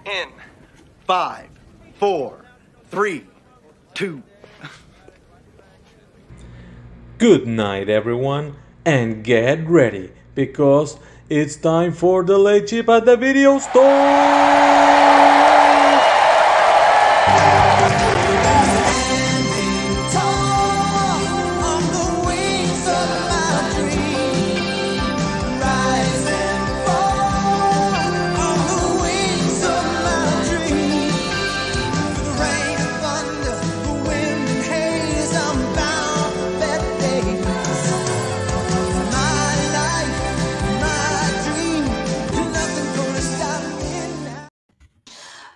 in 5, 4, 3, 2. Good night, everyone, and get ready because it's time for the late chip at the video store.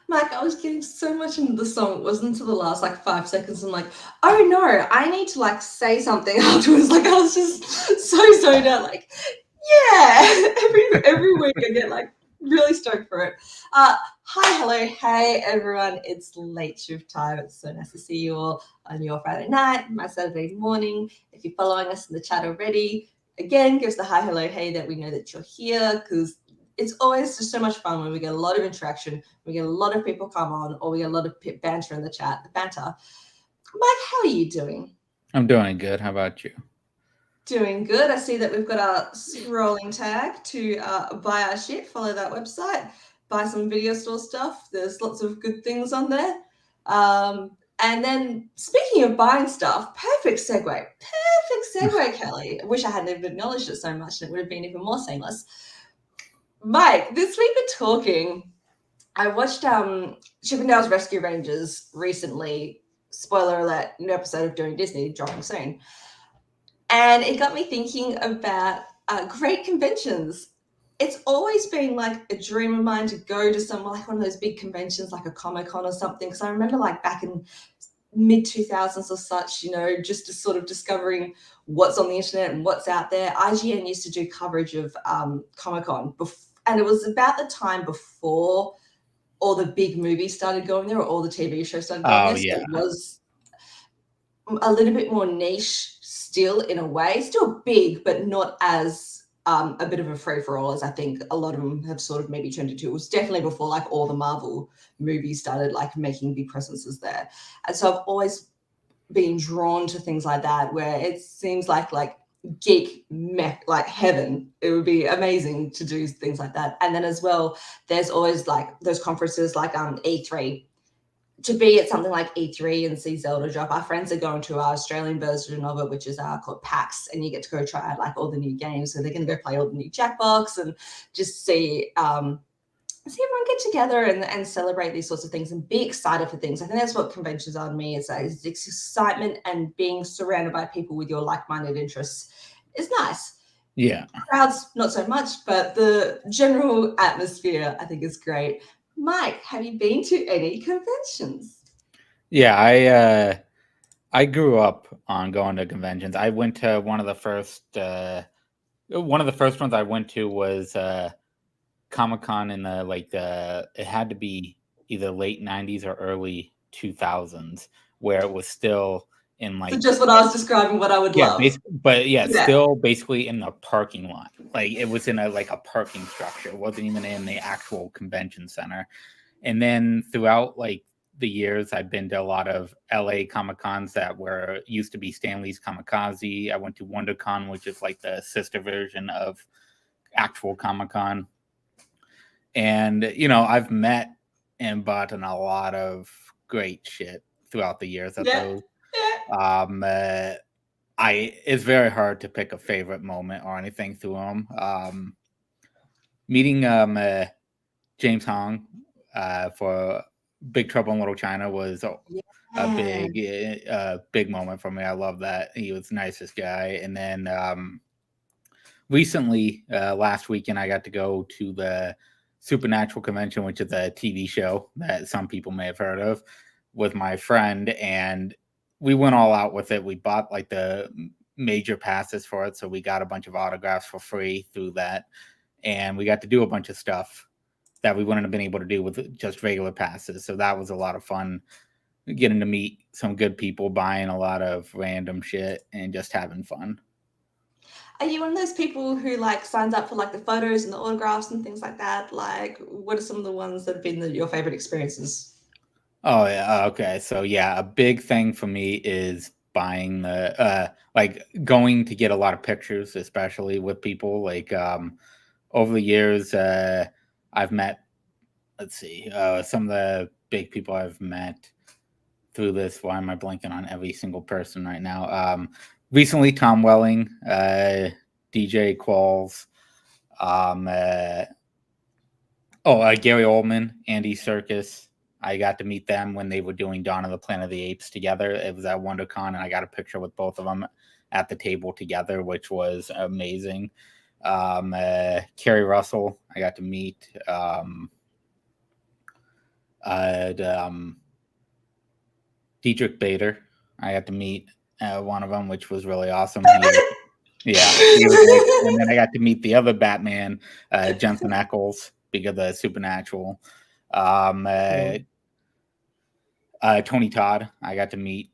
Mike, I was getting so much into the song. It wasn't until the last 5 seconds. I'm like, oh no, I need to say something afterwards. I was just so zoned out. Yeah, every week I get really stoked for it. Hi, hello, hey everyone. It's late shift time. It's so nice to see you all on your Friday night, my Saturday morning. If you're following us in the chat already, again, give us the hi, hello, hey that we know that you're here, because it's always just so much fun when we get a lot of interaction, we get a lot of people come on, or we get a lot of banter in the chat, the banter. Mike, how are you doing? I'm doing good. How about you? Doing good. I see that we've got our scrolling tag to buy our shit. Follow that website. Buy some video store stuff. There's lots of good things on there. And then speaking of buying stuff, perfect segue, Kelly. I wish I hadn't even acknowledged it so much and it would have been even more seamless. Mike, this week we're talking. I watched Chippendale's Rescue Rangers recently. Spoiler alert, new episode of Doing Disney dropping soon. And it got me thinking about great conventions. It's always been a dream of mine to go to some one of those big conventions like a Comic-Con or something. Because I remember back in mid-2000s or such, just to sort of discovering what's on the internet and what's out there. IGN used to do coverage of Comic-Con. And it was about the time before all the big movies started going there or all the TV shows started going there. Yeah. So it was a little bit more niche still in a way, still big, but not as a bit of a free-for-all as I think a lot of them have sort of maybe turned into. It was definitely before all the Marvel movies started making big presences there. And so I've always been drawn to things like that where it seems like geek mech, heaven. It would be amazing to do things like that. And then as well, there's always those conferences E3. To be at something like E3 and see Zelda drop, our friends are going to our Australian version of it, which is called PAX, and you get to go try out all the new games. So they're going to go play all the new Jackbox and just see everyone get together and celebrate these sorts of things and be excited for things. I think that's what conventions are to me. It's excitement and being surrounded by people with your like-minded interests is nice. Yeah. Crowds, not so much, but the general atmosphere, I think, is great. Mike, have you been to any conventions? Yeah, I grew up on going to conventions. I went to one of the first ones I went to was Comic-Con in it had to be either late 90s or early 2000s, where it was still in So just what I was describing, what I would love. Still basically in the parking lot. It was in a parking structure. It wasn't even in the actual convention center. And then throughout the years, I've been to a lot of LA Comic-Cons that used to be Stanley's Comikaze. I went to WonderCon, which is the sister version of actual Comic-Con. And, I've met and bought in a lot of great shit throughout the years at those. It's very hard to pick a favorite moment or anything through them. Meeting James Hong for Big Trouble in Little China was a big moment for me. I love that. He was the nicest guy. And then recently, last weekend, I got to go to the Supernatural Convention, which is a TV show that some people may have heard of, with my friend, and we went all out with it. We bought the major passes for it, so we got a bunch of autographs for free through that, and we got to do a bunch of stuff that we wouldn't have been able to do with just regular passes. So that was a lot of fun, getting to meet some good people, buying a lot of random shit, and just having fun. Are you one of those people who like signs up for like the photos and the autographs and things like that? Like, what are some of the ones that have been your favorite experiences? Oh yeah, okay. So yeah, a big thing for me is buying the like going to get a lot of pictures, especially with people. Like over the years, I've met, let's see, some of the big people I've met through this. Why am I blanking on every single person right now? Recently, Tom Welling, DJ Qualls, Gary Oldman, Andy Serkis. I got to meet them when they were doing Dawn of the Planet of the Apes together. It was at WonderCon, and I got a picture with both of them at the table together, which was amazing. Kerry Russell, I got to meet. Dietrich Bader, I got to meet one of them, which was really awesome. He was and then I got to meet the other Batman, Jensen Ackles, because of the Supernatural. Tony Todd, I got to meet.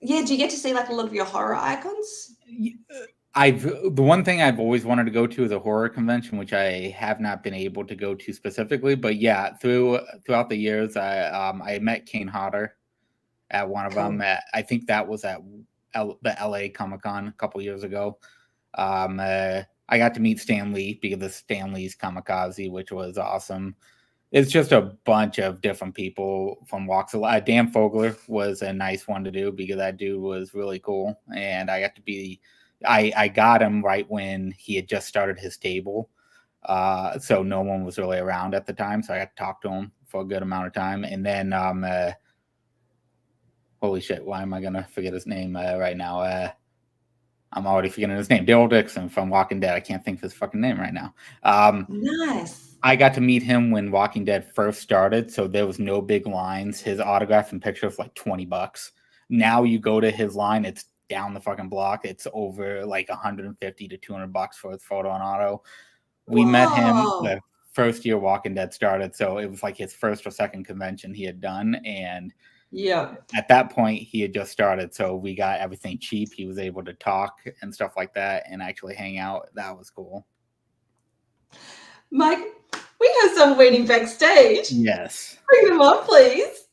Yeah, do you get to see like a lot of your horror icons? The one thing I've always wanted to go to is a horror convention, which I have not been able to go to specifically. But yeah, throughout the years, I met Kane Hodder at one of them. I think that was at the LA Comic-Con a couple years ago. I got to meet Stan Lee because of Stan Lee's Kamikaze, which was awesome. It's just a bunch of different people from walks of life. Dan Fogler was a nice one to do because that dude was really cool. And I got to be, I got him right when he had just started his table. So no one was really around at the time. So I got to talk to him for a good amount of time. And then, holy shit, why am I going to forget his name right now? I'm already forgetting his name. Daryl Dixon from Walking Dead. I can't think of his fucking name right now. Nice. I got to meet him when Walking Dead first started, so there was no big lines. His autograph and picture was like $20. Now you go to his line, it's down the fucking block. It's over like $150 to $200 for his photo and auto. We met him the first year Walking Dead started, so it was like his first or second convention he had done, and yeah, at that point he had just started, so we got everything cheap. He was able to talk and stuff like that and actually hang out. That was cool. Mike, we have some waiting backstage. Yes. Bring them on, please.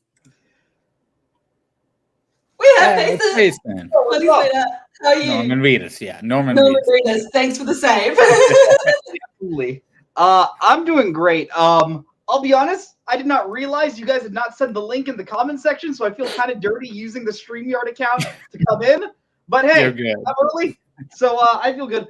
We have Payson. How are you? Norman Reedus, yeah. Norman Reedus. Thanks for the save. Absolutely. I'm doing great. I'll be honest, I did not realize you guys had not sent the link in the comment section, so I feel kind of dirty using the StreamYard account to come in. But hey, I'm early, so I feel good.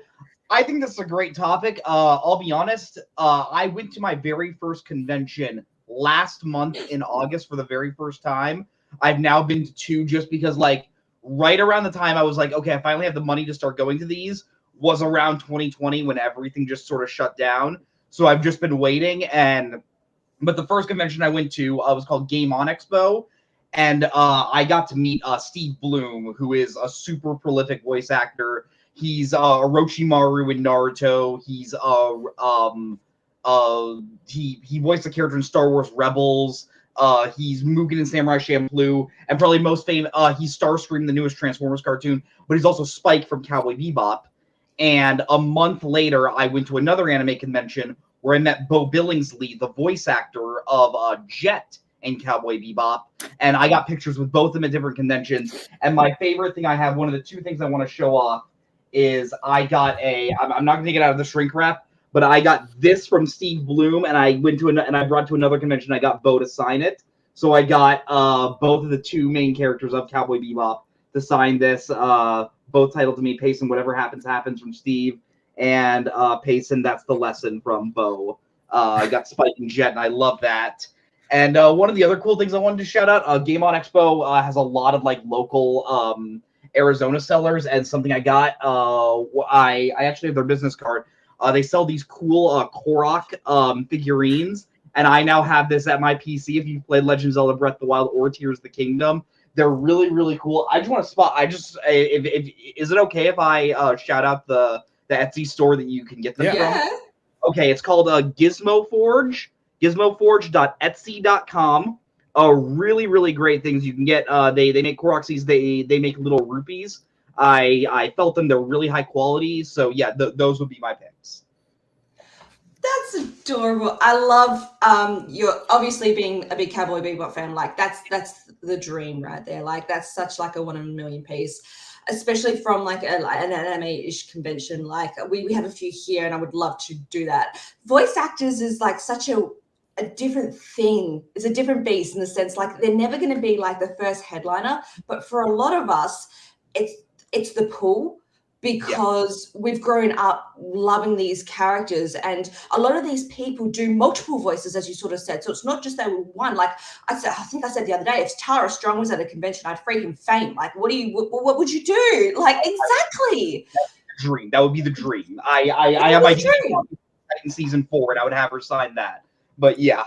I think this is a great topic. I'll be honest, I went to my very first convention last month in August for the very first time. I've now been to two just because, like, right around the time I was like, okay, I finally have the money to start going to these, was around 2020 when everything just sort of shut down. So I've just been waiting. But the first convention I went to was called Game On Expo. And I got to meet Steve Bloom, who is a super prolific voice actor. He's Orochimaru in Naruto. He's he voiced the character in Star Wars Rebels. He's Mugen in Samurai Champloo, and probably most famous, he's Starscream, the newest Transformers cartoon, but he's also Spike from Cowboy Bebop. And a month later, I went to another anime convention where I met Bo Billingsley, the voice actor of Jet in Cowboy Bebop, and I got pictures with both of them at different conventions. And my favorite thing I have, one of the two things I want to show off, is I got I'm not going to get out of the shrink wrap, but I got this from Steve Bloom, and I went to and I brought to another convention. I got Bo to sign it, so I got both of the two main characters of Cowboy Bebop to sign this. Both titled to me, Payson, whatever happens, happens, from Steve, and Payson, that's the lesson, from Bo. I got Spike and Jet, and I love that. And one of the other cool things I wanted to shout out, Game On Expo has a lot of like local Arizona sellers, and something I got, I actually have their business card. They sell these cool Korok figurines, and I now have this at my PC. If you've played Legend of Zelda Breath of the Wild or Tears of the Kingdom, they're really, really cool. I just want to spot. Is it okay if I shout out the Etsy store that you can get them from? Okay, it's called Gizmo Forge. GizmoForge.etsy.com. Really, really great things you can get. They make Koroksies. They make little rupees. I felt them; they're really high quality. So yeah, those would be my picks. That's adorable. I love you're obviously being a big Cowboy Bebop fan. Like that's the dream right there. Like that's such like a 1 in a million piece, especially from like an anime-ish convention. Like we have a few here, and I would love to do that. Voice actors is like such a different thing. It's a different beast in the sense like they're never going to be like the first headliner, but for a lot of us, it's the pull. Because we've grown up loving these characters, and a lot of these people do multiple voices, as you sort of said. So it's not just they were one. Like I think I said the other day, if Tara Strong was at a convention, I'd freaking faint. Like, what would you do? Like, exactly. Dream. That would be the dream. I have my dream in season 4, and I would have her sign that. But yeah.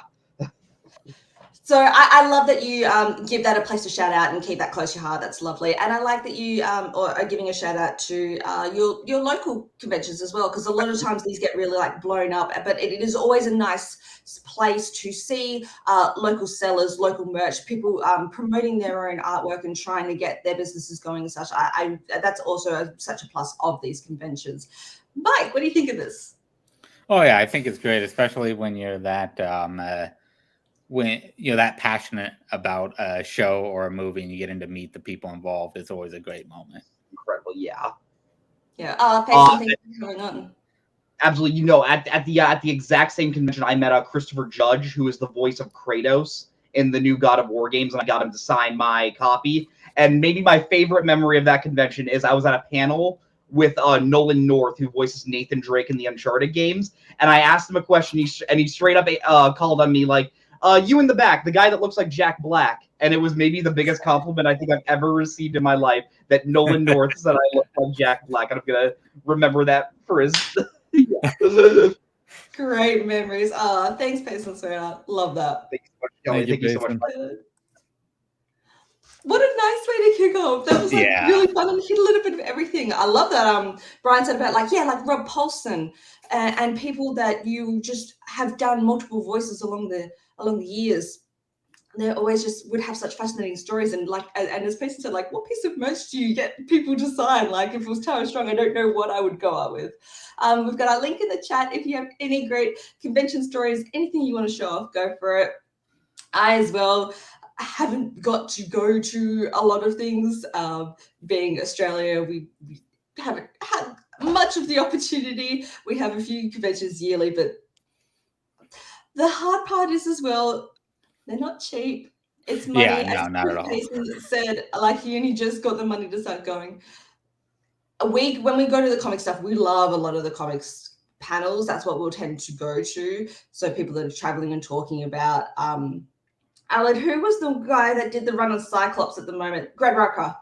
So I love that you give that a place to shout out and keep that close to your heart. That's lovely. And I like that you are giving a shout out to your local conventions as well, because a lot of times these get really like blown up, but it is always a nice place to see local sellers, local merch, people promoting their own artwork and trying to get their businesses going and such. That's also such a plus of these conventions. Mike, what do you think of this? Oh yeah, I think it's great, especially when you're that when you're that passionate about a show or a movie and you get in to meet the people involved. It's always a great moment. Incredible, yeah. Yeah. Payson, thank you for coming on. Absolutely. You know, at the exact same convention, I met Christopher Judge, who is the voice of Kratos in the new God of War games, and I got him to sign my copy. And maybe my favorite memory of that convention is I was at a panel with Nolan North, who voices Nathan Drake in the Uncharted games, and I asked him a question, and he straight up called on me like, you in the back, the guy that looks like Jack Black. And it was maybe the biggest compliment I think I've ever received in my life, that Nolan North said I look like Jack Black. And I'm going to remember that for his... Great memories. Thanks, Payson. Love that. Thank you so much, Kelly. Thank you so much. What a nice way to kick off. That was like really fun and hit a little bit of everything. I love that Brian said about like Rob Paulson and people that you just have done multiple voices along the years. They always just would have such fascinating stories, and like, and as Payson said, like, what piece of merch do you get people to sign? Like, if it was Tara Strong, I don't know what I would go out with. We've got our link in the chat. If you have any great convention stories, anything you want to show off, go for it. I as well haven't got to go to a lot of things. Being Australia, we haven't had much of the opportunity. We have a few conventions yearly, but the hard part is as well, they're not cheap. It's money. Yeah, no, not at all. Jason said, like, he only just got the money to start going. When we go to the comic stuff, we love a lot of the comics panels. That's what we'll tend to go to. So people that are traveling and talking about. Alan, who was the guy that did the run on Cyclops at the moment? Greg Rucker.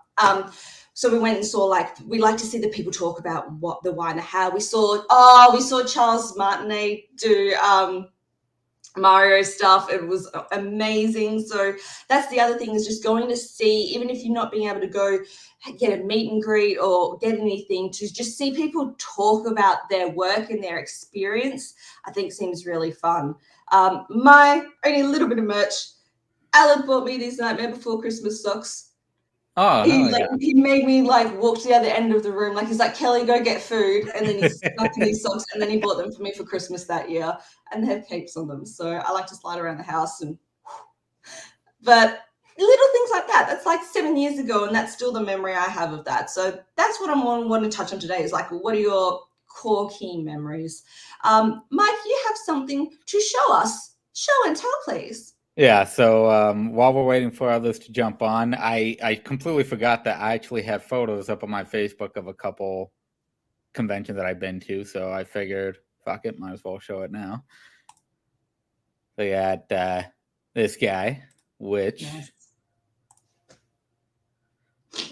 So we went and saw, like, we like to see the people talk about what the why and the how. We saw Charles Martinet do Mario stuff. It was amazing. So that's the other thing, is just going to see, even if you're not being able to go get a meet and greet or get anything, to just see people talk about their work and their experience, I think seems really fun. My only little bit of merch, Alan bought me these Nightmare Before Christmas socks. Oh, He made me like walk to the other end of the room. Like, he's like, Kelly, go get food. And then he stuck in these socks, and then he bought them for me for Christmas that year, and they have capes on them. So I like to slide around the house. But little things like that, that's like 7 years ago, and that's still the memory I have of that. So that's what I'm wanting to touch on today, is like, what are your core key memories? Mike, you have something to show us. Show and tell, please. Yeah, so while we're waiting for others to jump on, I completely forgot that I actually have photos up on my Facebook of a couple conventions that I've been to, so I figured, fuck it, might as well show it now. They had this guy, which... Yes.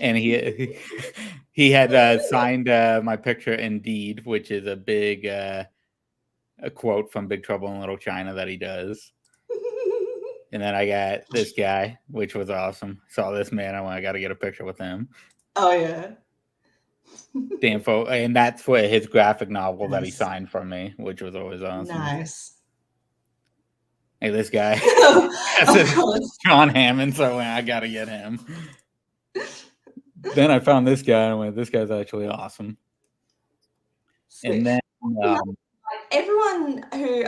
And he had signed my picture Indeed, which is a big a quote from Big Trouble in Little China that he does. And then I got this guy, which was awesome. Saw this man, I got to get a picture with him. Oh, yeah. Damn, and that's for his graphic novel that he signed from me, which was always awesome. Nice. Hey, this guy. John Hammond, so I got to get him. Then I found this guy and I went, this guy's actually awesome. And then Everyone who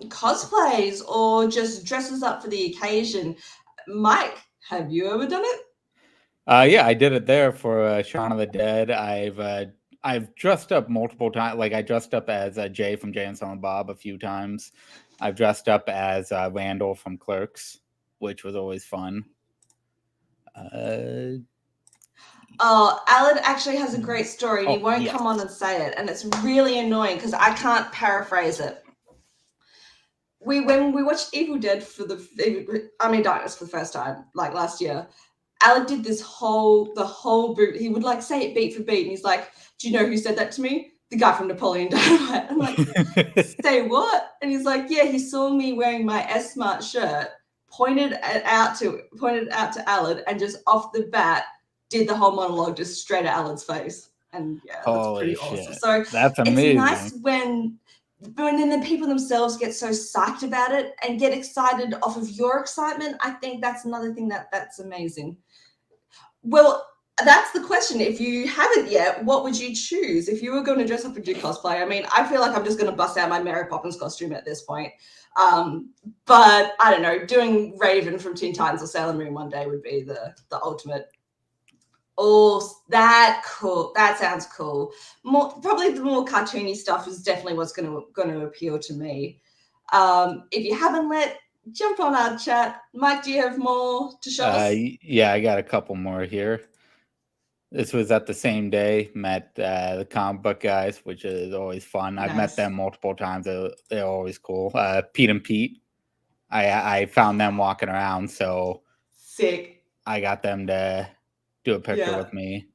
cosplays or just dresses up for the occasion, Mike, have you ever done it? yeah, I did it there for Shaun of the Dead. I've dressed up multiple times. Like I dressed up as Jay from Jay and Silent Bob a few times. I've dressed up as Randall from Clerks, which was always fun. Alan actually has a great story, and he won't come on and say it, and it's really annoying because I can't paraphrase it. When we watched Evil Dead for Darkness for the first time, like last year, Alec did the whole boot. He would like say it beat for beat, and he's like, "Do you know who said that to me? The guy from Napoleon Dynamite." I'm like, "Say what?" And he's like, "Yeah, he saw me wearing my S Smart shirt, pointed it out to Alan, and just off the bat did the whole monologue just straight at Alan's face." And yeah, that's pretty awesome. So that's amazing. It's nice when then the people themselves get so psyched about it and get excited off of your excitement. I think that's another thing that's amazing. Well, that's the question. If you haven't yet, what would you choose if you were going to dress up and do cosplay? I mean, I feel like I'm just going to bust out my Mary Poppins costume at this point. But I don't know, doing Raven from Teen Titans or Sailor Moon one day would be the ultimate. Oh, that cool. That sounds cool. Probably the more cartoony stuff is definitely what's going to appeal to me. If you haven't jump on our chat. Mike, do you have more to show us? Yeah, I got a couple more here. This was at the same day. Met the comic book guys, which is always fun. I've met them multiple times. They're always cool. Pete and Pete. I found them walking around, so sick. I got them to do a picture with me.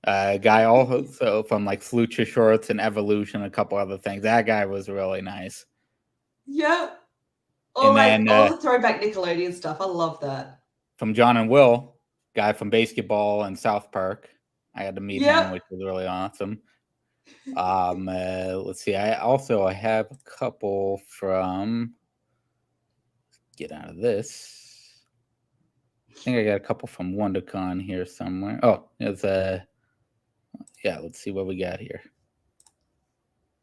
Guy also from like Flucha Shorts and Evolution, a couple other things. That guy was really nice. Yeah. All the throwback Nickelodeon stuff. I love that. From John and Will, guy from Basketball and South Park. I got to meet him, which was really awesome. Let's see. I have a couple from. Get out of this. I think I got a couple from WonderCon here somewhere. Oh, it's let's see what we got here.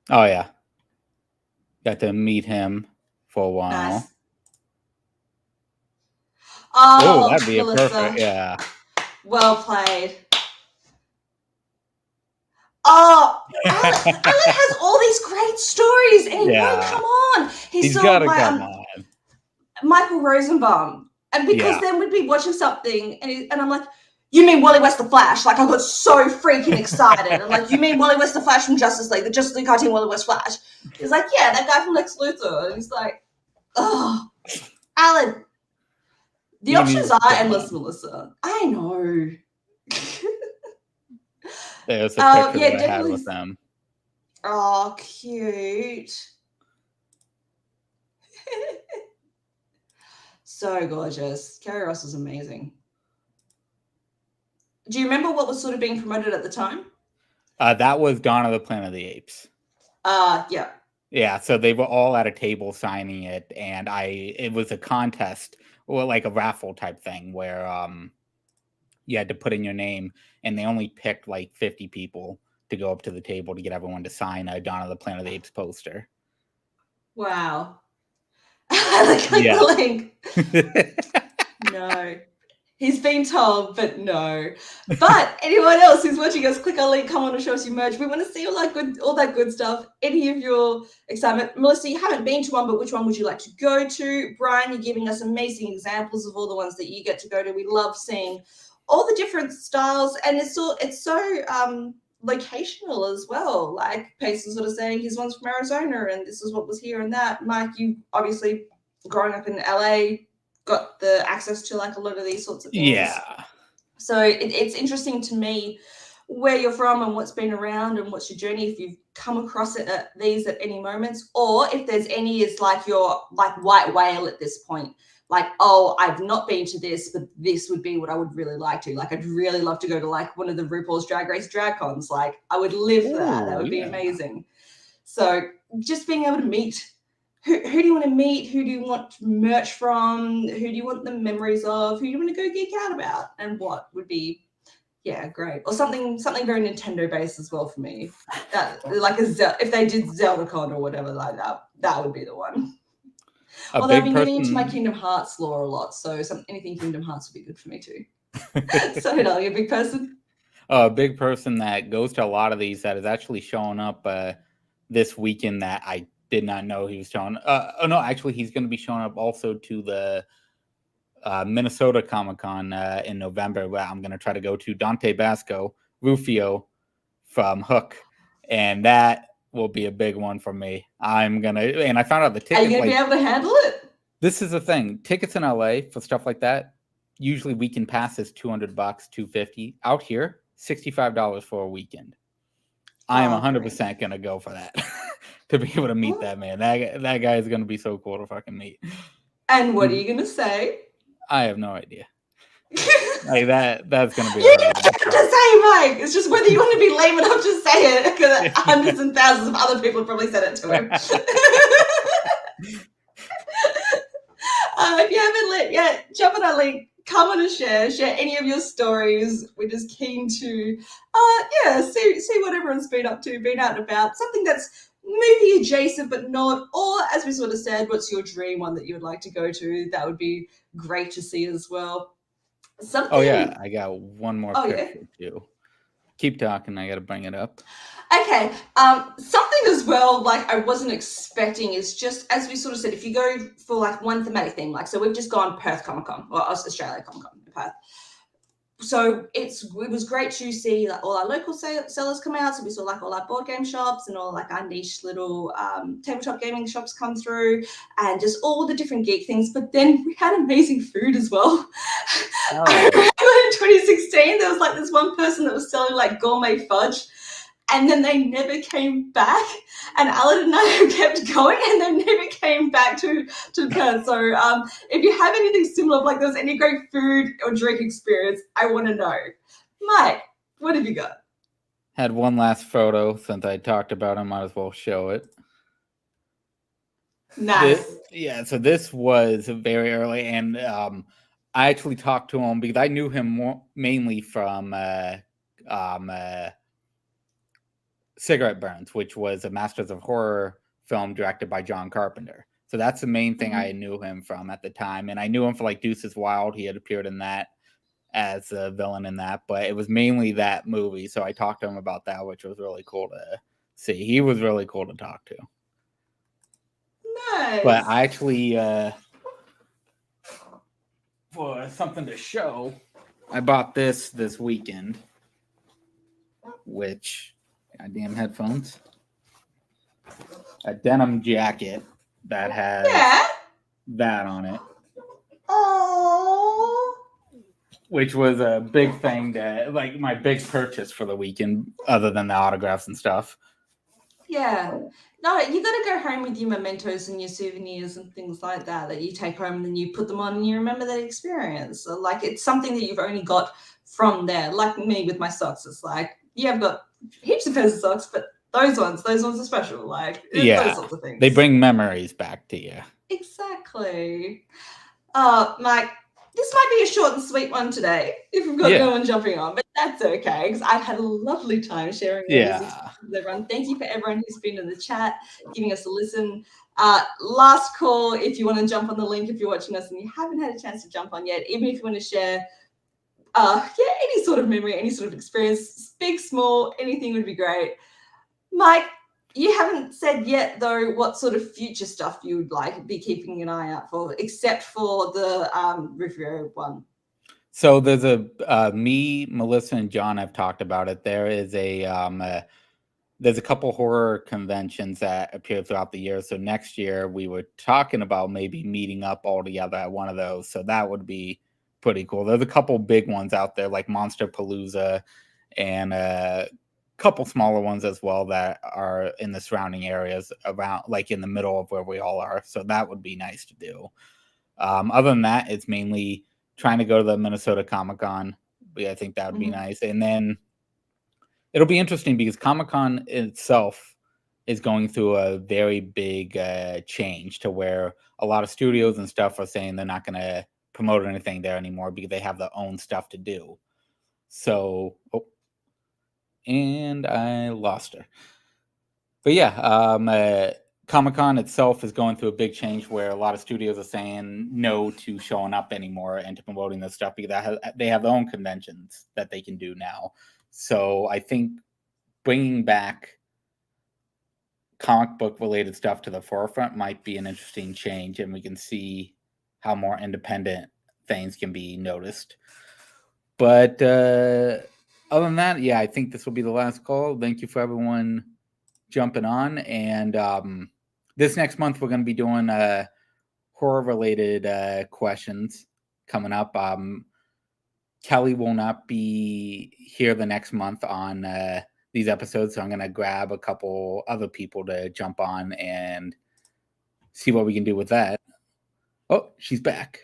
Oh yeah, got to meet him for a while. Nice. Oh, that'd be Melissa. a perfect. Yeah. Well played. Oh, Alan has all these great stories, and he won't come on. He's got to come on. Michael Rosenbaum. And because then we'd be watching something, and I'm like, "You mean Wally West the Flash?" Like, I got so freaking excited. I'm like, "You mean Wally West the Flash from Justice League, the Justice League cartoon Wally West Flash?" He's like, "Yeah, that guy from Lex Luthor." And he's like, "Oh, Alan, the options are endless, Melissa." I know. There's a picture that I had with them. Oh, cute. So gorgeous. Carrie Ross is amazing. Do you remember what was sort of being promoted at the time? That was Dawn of the Planet of the Apes. Yeah. Yeah, so they were all at a table signing it, and it was a contest or like a raffle type thing where you had to put in your name, and they only picked like 50 people to go up to the table to get everyone to sign a Dawn of the Planet of the Apes poster. Wow. Click the link. No. He's been told, but no. But anyone else who's watching us, click our link, come on and show us your merch. We want to see all that good stuff. Any of your excitement. Melissa, you haven't been to one, but which one would you like to go to? Brian, you're giving us amazing examples of all the ones that you get to go to. We love seeing all the different styles, and it's so locational as well. Like Pace is sort of saying his one's from Arizona and this is what was here and that. Mike, you obviously growing up in LA got the access to like a lot of these sorts of things. Yeah. So it's interesting to me where you're from and what's been around and what's your journey, if you've come across it at any moments, or if there's any, it's like your like white whale at this point. Like, oh, I've not been to this, but this would be what I would really like to. Like, I'd really love to go to like one of the RuPaul's Drag Race drag cons. Like, I would live for that. That would be amazing. So just being able to meet, who do you want to meet? Who do you want merch from? Who do you want the memories of? Who do you want to go geek out about? And what would be, Yeah, great. Or something very Nintendo based as well for me. That like if they did ZeldaCon or whatever like that, that would be the one. A Although I've big been getting into my person. Kingdom Hearts lore a lot, so anything Kingdom Hearts would be good for me too. So, are you a big person? A big person that goes to a lot of these that is actually showing up this weekend that I did not know he was showing. Oh no, actually, he's going to be showing up also to the Minnesota Comic Con in November. Where I'm going to try to go to Dante Basco, Rufio from Hook, and that will be a big one for me. And I found out the tickets. Are you going to be able to handle it? This is the thing. Tickets in LA for stuff like that, usually weekend pass is $200, $250. Out here, $65 for a weekend. I am 100% gonna go for that to be able to meet that man. That guy is gonna be so cool to fucking meet. And what are you gonna say? I have no idea. Like that's gonna be. You don't have to say, Mike. It's just whether you want to be lame enough to say it, because hundreds and thousands of other people have probably said it to him. If you haven't lit yet, jump on our link, comment and share any of your stories. We're just keen to see what everyone's been up to, been out and about, something that's movie adjacent but not, or as we sort of said, what's your dream one that you would like to go to? That would be great to see as well. Something. Oh yeah, I got one more picture too. Keep talking, I gotta bring it up. Okay, something as well, like I wasn't expecting, is just, as we sort of said, if you go for like one thematic theme, like, so we've just gone Perth Comic Con, or Australia Comic Con in Perth. So it was great to see like all our local sellers come out. So we saw like all our board game shops and all like our niche little tabletop gaming shops come through, and just all the different geek things. But then we had amazing food as well. Oh. I remember in 2016, there was like this one person that was selling like gourmet fudge, and then they never came back. And Alan and I kept going, and they never came back to Perth. So if you have anything similar, like there's any great food or drink experience, I want to know. Mike, what have you got? Had one last photo since I talked about it, might as well show it. Nice. So this was very early, and I actually talked to him because I knew him mainly from Cigarette Burns, which was a Masters of Horror film directed by John Carpenter. So that's the main thing I knew him from at the time. And I knew him for like Deuces Wild. He had appeared in that as a villain in that, but it was mainly that movie. So I talked to him about that, which was really cool to see. He was really cool to talk to. Nice. But I actually, for something to show, I bought this weekend, which... Goddamn headphones. A denim jacket that has that on it. Oh. Which was a big thing like my big purchase for the weekend, other than the autographs and stuff. Yeah. No, you got to go home with your mementos and your souvenirs and things like that you take home, and then you put them on and you remember that experience. So, like, it's something that you've only got from there. Like me with my socks. It's like, I've got heaps of pairs of socks, but those ones are special. Like, those sorts of things. They bring memories back to you. Exactly. Mike, this might be a short and sweet one today if we've got no one jumping on, but that's okay, because I've had a lovely time sharing this with everyone. Thank you for everyone who's been in the chat, giving us a listen. Last call, if you want to jump on the link, if you're watching us and you haven't had a chance to jump on yet, even if you want to share any sort of memory, any sort of experience, big, small, anything would be great. Mike, you haven't said yet, though, what sort of future stuff you would like be keeping an eye out for, except for the Rufio one. So there's me, Melissa, and John have talked about it. There is there's a couple horror conventions that appear throughout the year. So next year we were talking about maybe meeting up all together at one of those. So that would be pretty cool. There's a couple big ones out there like Monster Palooza and a couple smaller ones as well that are in the surrounding areas around, like in the middle of where we all are. So that would be nice to do. Other than that, it's mainly trying to go to the Minnesota Comic Con. I think that would be nice. And then it'll be interesting because Comic Con itself is going through a very big change to where a lot of studios and stuff are saying they're not going to promote anything there anymore because they have their own stuff to do. So, and I lost her. But yeah, Comic-Con itself is going through a big change where a lot of studios are saying no to showing up anymore and to promoting this stuff because they have their own conventions that they can do now. So I think bringing back comic book related stuff to the forefront might be an interesting change, and we can see how more independent things can be noticed. But other than that, yeah, I think this will be the last call. Thank you for everyone jumping on, and this next month we're going to be doing horror related questions coming up. Kelly will not be here the next month on these episodes, so I'm going to grab a couple other people to jump on and see what we can do with that. Oh, she's back.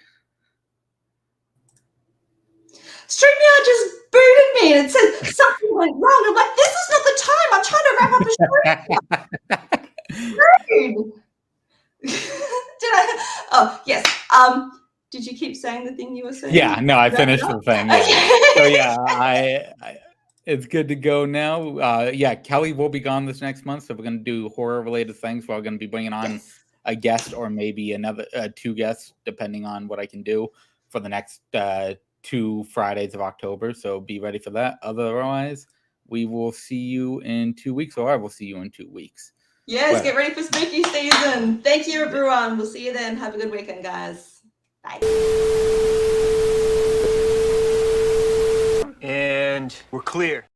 StreamYard just booted me and it said something went wrong. I'm like, this is not the time. I'm trying to wrap up a show. Rude. Did I? Oh, yes. Did you keep saying the thing you were saying? Yeah, no, I finished the thing. Yeah. Okay. So yeah, I it's good to go now. Yeah, Kelly will be gone this next month, so we're going to do horror related things. We're going to be bringing on a guest or maybe another 2 guests, depending on what I can do for the next 2 Fridays of October. So be ready for that. Otherwise, we will see you in 2 weeks, or I will see you in 2 weeks. Yes, Well, get ready for spooky season. Thank you, everyone. We'll see you then. Have a good weekend, guys. Bye. And we're clear.